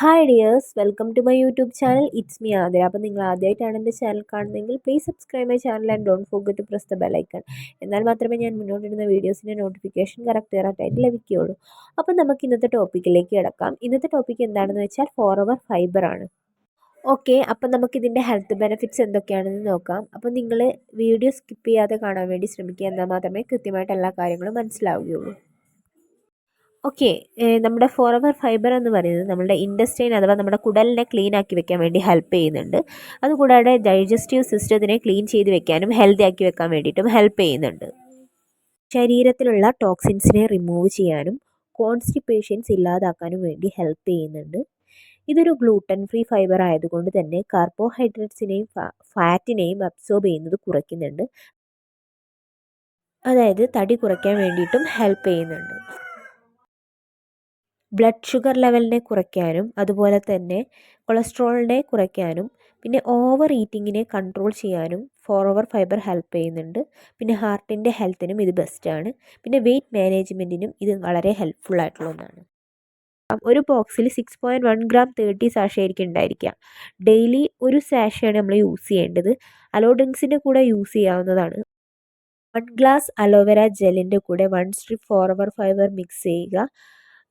Hi dears, welcome to my YouTube channel. It's me Athira. അപ്പോൾ നിങ്ങൾ ആദ്യമായിട്ടാണ് എൻ്റെ ചാനൽ കാണുന്നതെങ്കിൽ please subscribe my channel and don't forget to press the bell icon. എന്നാൽ മാത്രമേ ഞാൻ മുന്നോട്ടിടുന്ന വീഡിയോസിൻ്റെ നോട്ടിഫിക്കേഷൻ കറക്റ്റായിട്ട് ലഭിക്കുകയുള്ളൂ. അപ്പോൾ നമുക്ക് ഇന്നത്തെ ടോപ്പിക്കിലേക്ക് കിടക്കാം. ഇന്നത്തെ ടോപ്പിക്ക് എന്താണെന്ന് വെച്ചാൽ ഫോറെവർ ഫൈബർ ആണ്. ഓക്കെ, അപ്പം നമുക്കിതിൻ്റെ ഹെൽത്ത് ബെനിഫിറ്റ്സ് എന്തൊക്കെയാണെന്ന് നോക്കാം. അപ്പോൾ നിങ്ങൾ വീഡിയോ സ്കിപ്പ് ചെയ്യാതെ കാണാൻ വേണ്ടി ശ്രമിക്കുക, എന്നാൽ മാത്രമേ കൃത്യമായിട്ട് എല്ലാ കാര്യങ്ങളും മനസ്സിലാവുകയുള്ളൂ. ഓക്കെ, നമ്മുടെ ഫോറെവർ ഫൈബർ എന്ന് പറയുന്നത് നമ്മുടെ ഇൻഡസ്റ്റൈൻ അഥവാ നമ്മുടെ കുടലിനെ ക്ലീൻ ആക്കി വെക്കാൻ വേണ്ടി ഹെൽപ്പ് ചെയ്യുന്നുണ്ട്. അതുകൂടാതെ ഡൈജസ്റ്റീവ് സിസ്റ്റത്തിനെ ക്ലീൻ ചെയ്ത് വെക്കാനും ഹെൽത്തി ആക്കി വെക്കാൻ വേണ്ടിയിട്ടും ഹെൽപ്പ് ചെയ്യുന്നുണ്ട്. ശരീരത്തിലുള്ള ടോക്സിൻസിനെ റിമൂവ് ചെയ്യാനും കോൺസ്റ്റിപ്പേഷൻസ് ഇല്ലാതാക്കാനും വേണ്ടി ഹെൽപ്പ് ചെയ്യുന്നുണ്ട്. ഇതൊരു ഗ്ലൂട്ടൻ ഫ്രീ ഫൈബർ ആയതുകൊണ്ട് തന്നെ കാർബോഹൈഡ്രേറ്റ്സിനെയും ഫാറ്റിനെയും അബ്സോർബ് ചെയ്യുന്നത് കുറയ്ക്കുന്നുണ്ട്. അതായത് തടി കുറയ്ക്കാൻ വേണ്ടിയിട്ടും ഹെൽപ്പ് ചെയ്യുന്നുണ്ട്. ബ്ലഡ് ഷുഗർ ലെവലിനെ കുറയ്ക്കാനും അതുപോലെ തന്നെ കൊളസ്ട്രോളിനെ കുറയ്ക്കാനും പിന്നെ ഓവർ ഈറ്റിങ്ങിനെ കൺട്രോൾ ചെയ്യാനും ഫോറെവർ ഫൈബർ ഹെൽപ്പ് ചെയ്യുന്നുണ്ട്. പിന്നെ ഹാർട്ടിൻ്റെ ഹെൽത്തിനും ഇത് ബെസ്റ്റാണ്. പിന്നെ വെയ്റ്റ് മാനേജ്മെൻറ്റിനും ഇത് വളരെ ഹെൽപ്ഫുൾ ആയിട്ടുള്ള ഒന്നാണ്. ഒരു ബോക്സിൽ 6.1 ഗ്രാം 30 സാഷ ആയിരിക്കും ഉണ്ടായിരിക്കുക. ഡെയിലി ഒരു സാഷയാണ് നമ്മൾ യൂസ് ചെയ്യേണ്ടത്. അലോ ഡ്രിങ്ക്സിൻ്റെ കൂടെ യൂസ് ചെയ്യാവുന്നതാണ്. 1 ഗ്ലാസ് അലോവേര ജെല്ലിൻ്റെ കൂടെ 1 സ്ട്രിപ്പ് ഫോറെവർ ഫൈബർ മിക്സ് ചെയ്യുക,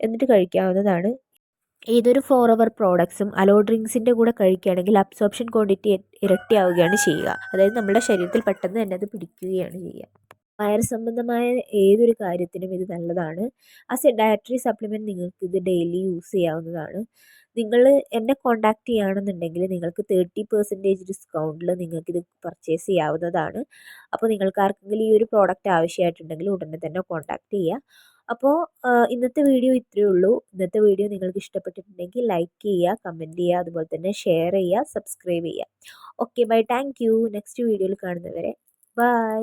എന്നിട്ട് കഴിക്കാവുന്നതാണ്. ഏതൊരു ഫോറെവർ പ്രോഡക്ട്സും അലോ ഡ്രിങ്ക്സിൻ്റെ കൂടെ കഴിക്കുകയാണെങ്കിൽ അബ്സോർപ്ഷൻ ക്വാണ്ടിറ്റി ഇരട്ടിയാവുകയാണ് ചെയ്യുക. അതായത് നമ്മുടെ ശരീരത്തിൽ പെട്ടെന്ന് തന്നെ അത് പിടിക്കുകയാണ് ചെയ്യുക. വയർ സംബന്ധമായ ഏതൊരു കാര്യത്തിനും ഇത് നല്ലതാണ്. ആസ് എ ഡയറ്ററി സപ്ലിമെൻറ്റ് നിങ്ങൾക്ക് ഇത് ഡെയിലി യൂസ് ചെയ്യാവുന്നതാണ്. നിങ്ങൾ എന്നെ കോൺടാക്റ്റ് ചെയ്യുകയാണെന്നുണ്ടെങ്കിൽ നിങ്ങൾക്ക് 30% ഡിസ്കൗണ്ടിൽ നിങ്ങൾക്കിത് പർച്ചേസ് ചെയ്യാവുന്നതാണ്. അപ്പോൾ നിങ്ങൾക്ക് ആർക്കെങ്കിലും ഈ ഒരു പ്രോഡക്റ്റ് ആവശ്യമായിട്ടുണ്ടെങ്കിൽ ഉടനെ തന്നെ കോൺടാക്റ്റ് ചെയ്യുക. അപ്പോൾ ഇന്നത്തെ വീഡിയോ ഇത്രയേ ഉള്ളൂ. ഇന്നത്തെ വീഡിയോ നിങ്ങൾക്ക് ഇഷ്ടപ്പെട്ടിട്ടുണ്ടെങ്കിൽ ലൈക്ക് ചെയ്യുക, കമൻറ്റ് ചെയ്യുക, അതുപോലെ തന്നെ ഷെയർ ചെയ്യുക, സബ്സ്ക്രൈബ് ചെയ്യുക. Okay, bye, thank you. Next വീഡിയോയിൽ കാണുന്നവരെ ബൈ.